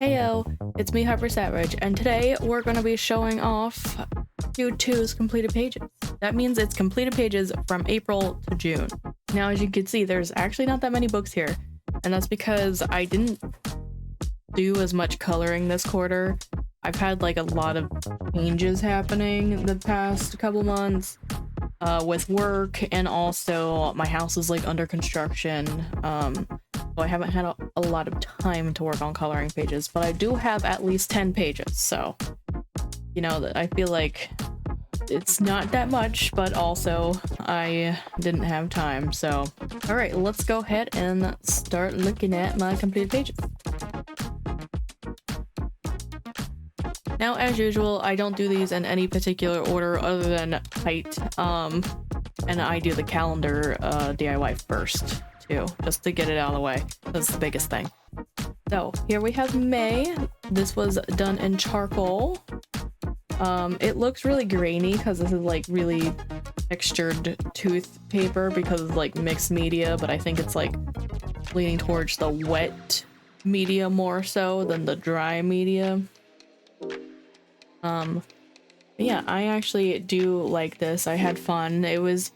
Heyo, it's me, Harper Savage, and today we're going to be showing off Q2's completed pages. That means it's completed pages from April to June. Now, as you can see, there's actually not that many books here, and that's because I didn't do as much coloring this quarter. I've had like a lot of changes happening the past couple months with work, and also my house is like under construction. So I haven't had a lot of time to work on coloring pages, but I do have at least 10 pages, so you know, I feel like it's not that much, but also I didn't have time. So all right, let's go ahead and start looking at my completed pages. Now, as usual, I don't do these in any particular order other than height, and I do the calendar DIY first too, just to get it out of the way. That's the biggest thing. So here we have May. This was done in charcoal. It looks really grainy because this is like really textured tooth paper because it's like mixed media, but I think it's like leaning towards the wet media more so than the dry media. Yeah, I actually do like this. I had fun. It was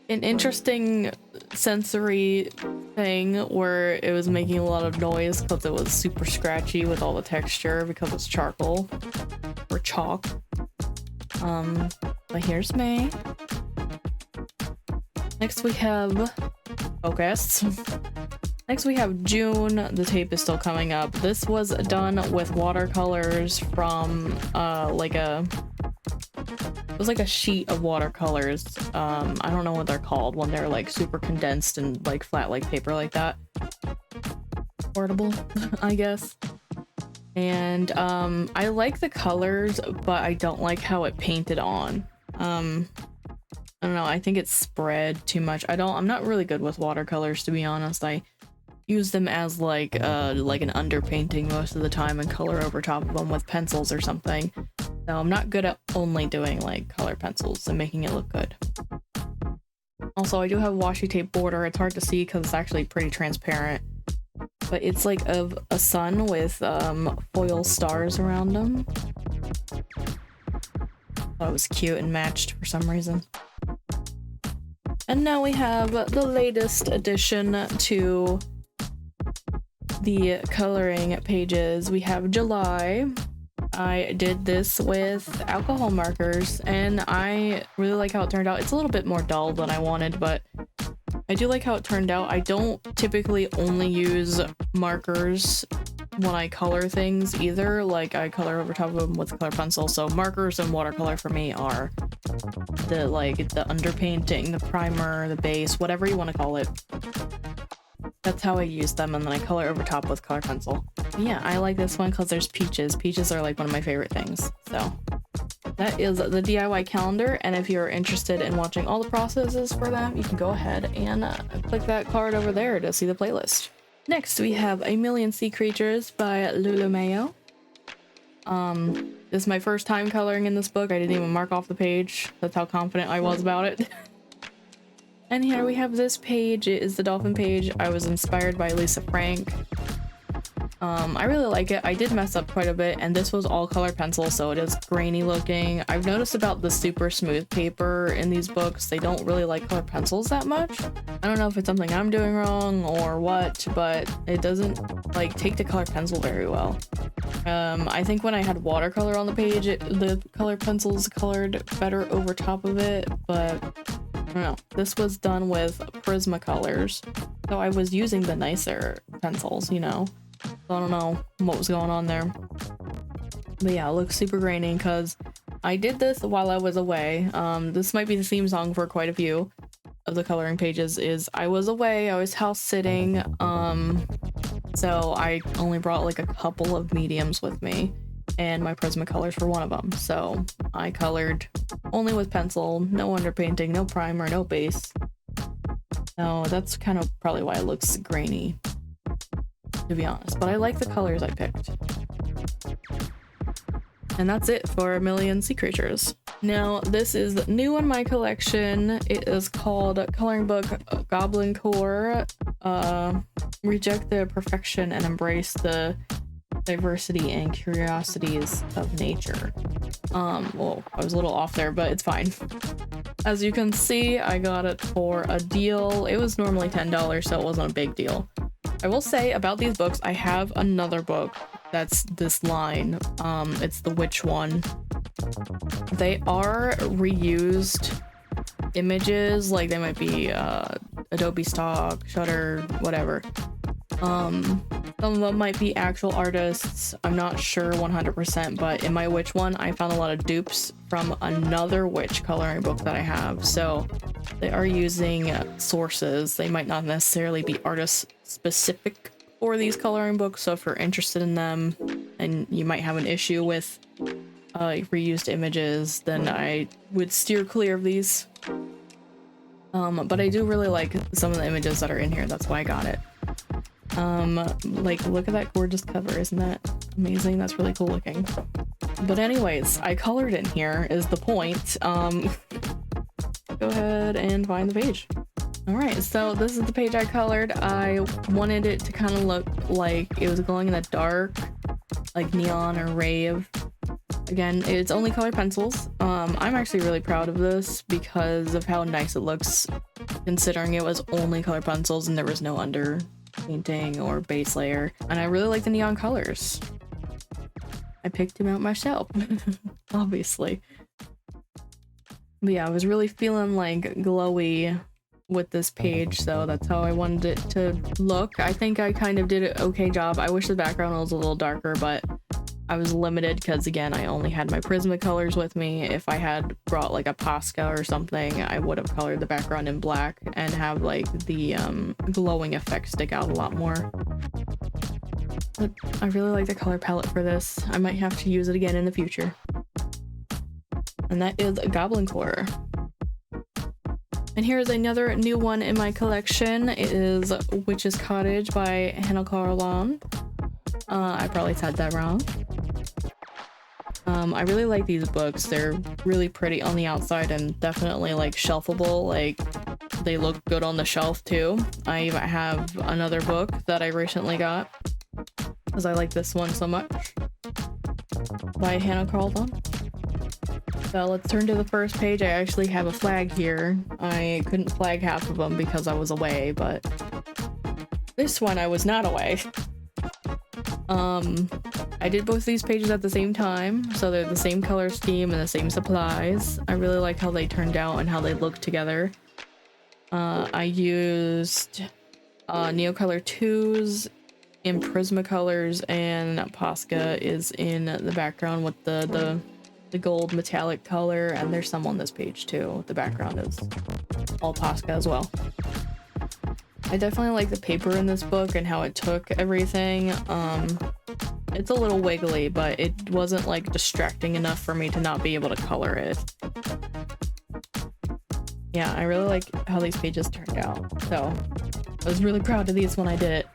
an interesting sensory thing where it was making a lot of noise because it was super scratchy with all the texture because it's charcoal or chalk. But here's May. Next we have focus. Next we have June. The tape is still coming up. This was done with watercolors from it was like a sheet of watercolors. I don't know what they're called when they're like super condensed and like flat like paper like that. Portable, I guess. And I like the colors, but I don't like how it painted on. I don't know, I think it's spread too much. I'm not really good with watercolors, to be honest. I use them as like an underpainting most of the time and color over top of them with pencils or something. So I'm not good at only doing like color pencils and making it look good. Also, I do have a washi tape border. It's hard to see because it's actually pretty transparent, but it's like of a sun with foil stars around them. Thought it was cute and matched for some reason. And now we have the latest addition to the coloring pages. We have July. I did this with alcohol markers and I really like how it turned out. It's a little bit more dull than I wanted, but I do like how it turned out. I don't typically only use markers when I color things either. Like I color over top of them with color pencil. So markers and watercolor for me are the underpainting, the primer, the base, whatever you want to call it. That's how I use them, and then I color over top with color pencil. Yeah, I like this one because there's peaches. Peaches are like one of my favorite things. So that is the DIY calendar, and if you're interested in watching all the processes for them, you can go ahead and click that card over there to see the playlist. Next, we have A Million Sea Creatures by Mayo. This is my first time coloring in this book. I didn't even mark off the page. That's how confident I was about it. And here we have this page. It is the dolphin page. I was inspired by Lisa Frank. I really like it. I did mess up quite a bit, and this was all color pencil, so it is grainy looking. I've noticed about the super smooth paper in these books, they don't really like color pencils that much. I don't know if it's something I'm doing wrong or what, but it doesn't like take the color pencil very well. I think when I had watercolor on the page, the color pencils colored better over top of it, but I don't know. This was done with Prismacolors, so I was using the nicer pencils, you know? So I don't know what was going on there. But yeah, it looks super grainy because I did this while I was away. This might be the theme song for quite a few of the coloring pages. Is I was away, I was house sitting, so I only brought like a couple of mediums with me, and my Prismacolors were one of them. So I colored only with pencil, no underpainting, no primer, no base. So that's kind of probably why it looks grainy, to be honest, but I like the colors I picked. And that's it for A Million Sea Creatures. Now, this is new in my collection. It is called Coloring Book Goblin Tour. Reject the perfection and embrace the Diversity and Curiosities of Nature. Well, I was a little off there, but it's fine. As you can see, I got it for a deal. It was normally $10, so it wasn't a big deal. I will say about these books, I have another book that's this line. It's the witch one. They are reused images, like they might be Adobe stock, Shutter, whatever. Some of them might be actual artists. I'm not sure 100%, but in my witch one, I found a lot of dupes from another witch coloring book that I have. So they are using sources. They might not necessarily be artist specific for these coloring books. So if you're interested in them and you might have an issue with reused images, then I would steer clear of these. But I do really like some of the images that are in here. That's why I got it. Like, look at that gorgeous cover. Isn't that amazing? That's really cool looking. But anyways, I colored in here is the point. Go ahead and find the page. All right, so this is the page I colored. I wanted it to kind of look like it was glowing in the dark, like neon or rave. Again, it's only colored pencils. I'm actually really proud of this because of how nice it looks, considering it was only colored pencils and there was no under painting or base layer. And I really like the neon colors. I picked them out myself, obviously. But yeah, I was really feeling like glowy with this page, so that's how I wanted it to look. I think I kind of did an okay job. I wish the background was a little darker, but I was limited because, again, I only had my Prismacolors with me. If I had brought like a Posca or something, I would have colored the background in black and have like the glowing effect stick out a lot more. But I really like the color palette for this. I might have to use it again in the future. And that is Goblin Tour. And here's another new one in my collection. It is Witch's Cottage by Hannah Carlon. I probably said that wrong. I really like these books. They're really pretty on the outside and definitely like shelfable. Like, they look good on the shelf too. I have another book that I recently got because I like this one so much by Hannah Carlton. So let's turn to the first page. I actually have a flag here. I couldn't flag half of them because I was away, but this one I was not away. I did both these pages at the same time, so they're the same color scheme and the same supplies. I really like how they turned out and how they look together. I used Neocolor 2s in Prismacolors, and Posca is in the background with the gold metallic color, and there's some on this page too. The background is all Posca as well. I definitely like the paper in this book and how it took everything. It's a little wiggly, but it wasn't like distracting enough for me to not be able to color it. Yeah, I really like how these pages turned out. So I was really proud of these when I did it.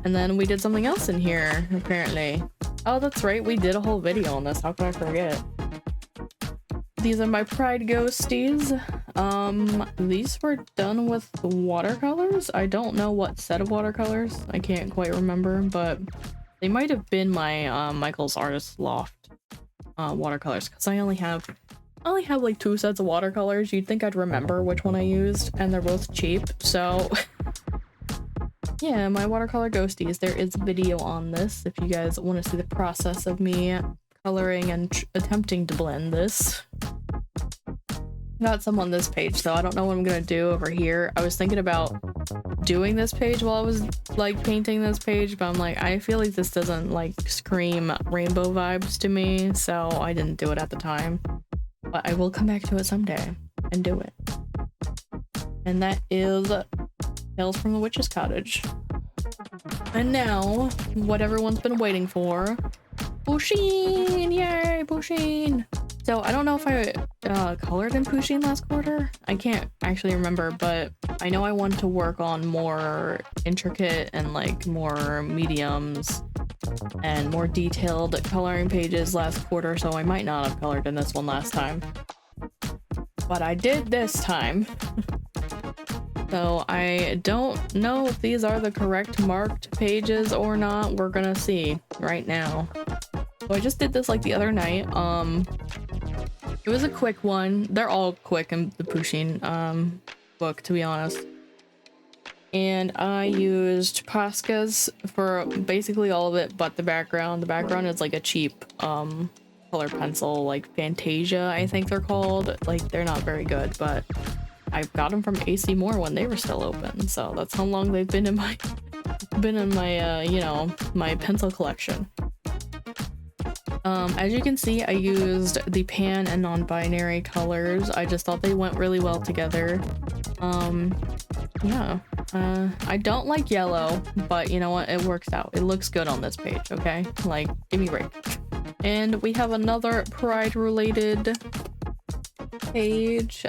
And then we did something else in here, apparently. Oh, that's right, we did a whole video on this. How could I forget? These are my Pride Ghosties. These were done with watercolors. I don't know what set of watercolors. I can't quite remember, but they might have been my Michael's Artist Loft watercolors, because I only have like 2 sets of watercolors. You'd think I'd remember which one I used, and they're both cheap, so yeah, my watercolor ghosties. There is a video on this if you guys want to see the process of me coloring and attempting to blend this. Got some on this page, so I don't know what I'm gonna do over here. I was thinking about doing this page while I was like painting this page, but I'm like, I feel like this doesn't like scream rainbow vibes to me, so I didn't do it at the time. But I will come back to it someday and do it. And that is Tales from the Witch's Cottage. And now, what everyone's been waiting for, Pusheen! Yay, Pusheen! So I don't know if I colored in Pusheen last quarter. I can't actually remember, but I know I want to work on more intricate and like more mediums and more detailed coloring pages last quarter, so I might not have colored in this one last time. But I did this time. So I don't know if these are the correct marked pages or not. We're gonna see right now. So I just did this like the other night. It was a quick one. They're all quick in the Pusheen book, to be honest. And I used Posca's for basically all of it but the background. The background is like a cheap color pencil, like Fantasia, I think they're called. Like, they're not very good, but I got them from AC Moore when they were still open, so that's how long they've been in my you know, my pencil collection. As you can see, I used the pan and non-binary colors. I just thought they went really well together. Yeah. I don't like yellow, but you know what? It works out. It looks good on this page, okay? Like, give me a break. And we have another Pride-related page.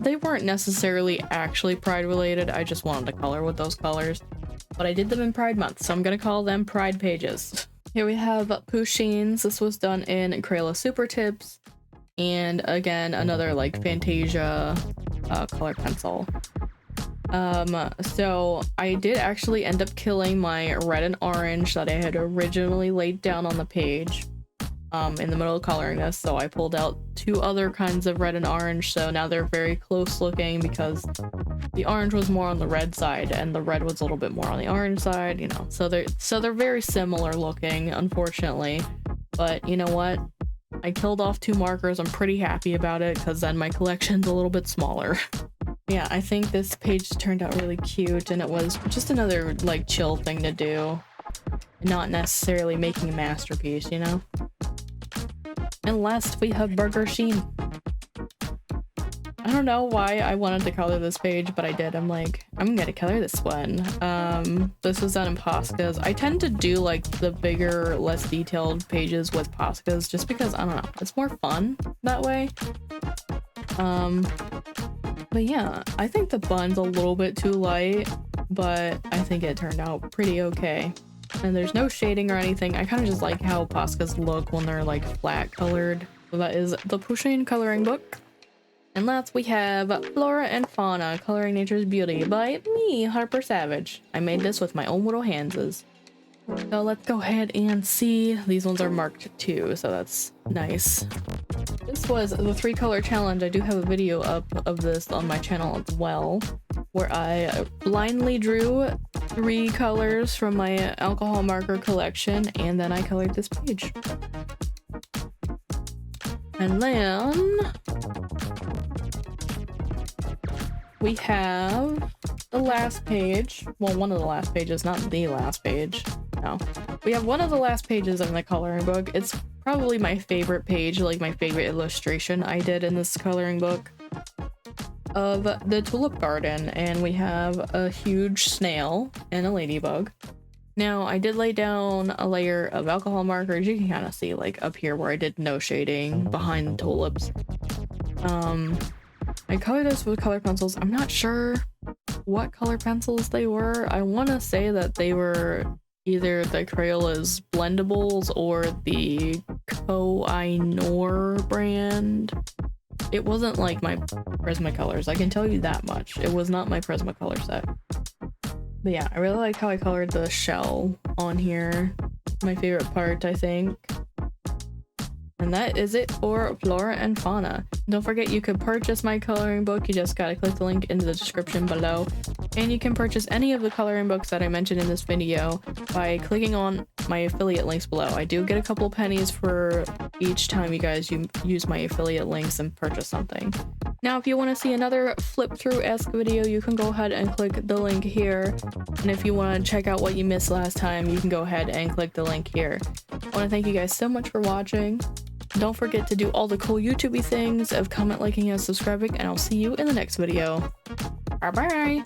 They weren't necessarily actually Pride-related. I just wanted to color with those colors. But I did them in Pride Month, so I'm gonna call them Pride pages. Here we have Pusheen's. This was done in Crayola Super Tips. And again, another like Fantasia color pencil. So I did actually end up killing my red and orange that I had originally laid down on the page in the middle of coloring this. So I pulled out two other kinds of red and orange, so now they're very close looking because the orange was more on the red side and the red was a little bit more on the orange side, you know. So they're very similar looking, unfortunately. But you know what? I killed off two markers. I'm pretty happy about it because then my collection's a little bit smaller. Yeah, I think this page turned out really cute, and it was just another like chill thing to do, not necessarily making a masterpiece, you know. And last we have Burger Sheen. I don't know why I wanted to color this page, but I did. I'm like, I'm gonna color this one. This was done in Posca's. I tend to do like the bigger, less detailed pages with Posca's just because, I don't know, it's more fun that way. But yeah, I think the bun's a little bit too light, but I think it turned out pretty okay. And there's no shading or anything. I kind of just like how Posca's look when they're like flat colored. So that is the Pusheen coloring book. And last we have Flora and Fauna, Coloring Nature's Beauty by me, Harper Savage. I made this with my own little handses. So let's go ahead and see. These ones are marked too, so that's nice. This was the 3-color challenge. I do have a video up of this on my channel as well, where I blindly drew 3 colors from my alcohol marker collection, and then I colored this page. And then we have the last page. Well, one of the last pages, not the last page. No. We have one of the last pages in the coloring book. It's probably my favorite page, like my favorite illustration I did in this coloring book of the tulip garden. And we have a huge snail and a ladybug. Now, I did lay down a layer of alcohol markers. You can kind of see like up here where I did no shading behind the tulips. I colored this with color pencils. I'm not sure what color pencils they were. I want to say that they were either the Crayola's Blendables or the Koh-i-Noor brand. It wasn't like my Prismacolors, I can tell you that much. It was not my Prismacolor set. But yeah, I really like how I colored the shell on here. My favorite part, I think. And that is it for Flora and Fauna. Don't forget you could purchase my coloring book. You just gotta click the link in the description below. And you can purchase any of the coloring books that I mentioned in this video by clicking on my affiliate links below. I do get a couple pennies for each time you guys use my affiliate links and purchase something. Now, if you want to see another flip-through-esque video, you can go ahead and click the link here. And if you want to check out what you missed last time, you can go ahead and click the link here. I want to thank you guys so much for watching. Don't forget to do all the cool YouTube-y things of comment, liking, and subscribing, and I'll see you in the next video. Bye-bye!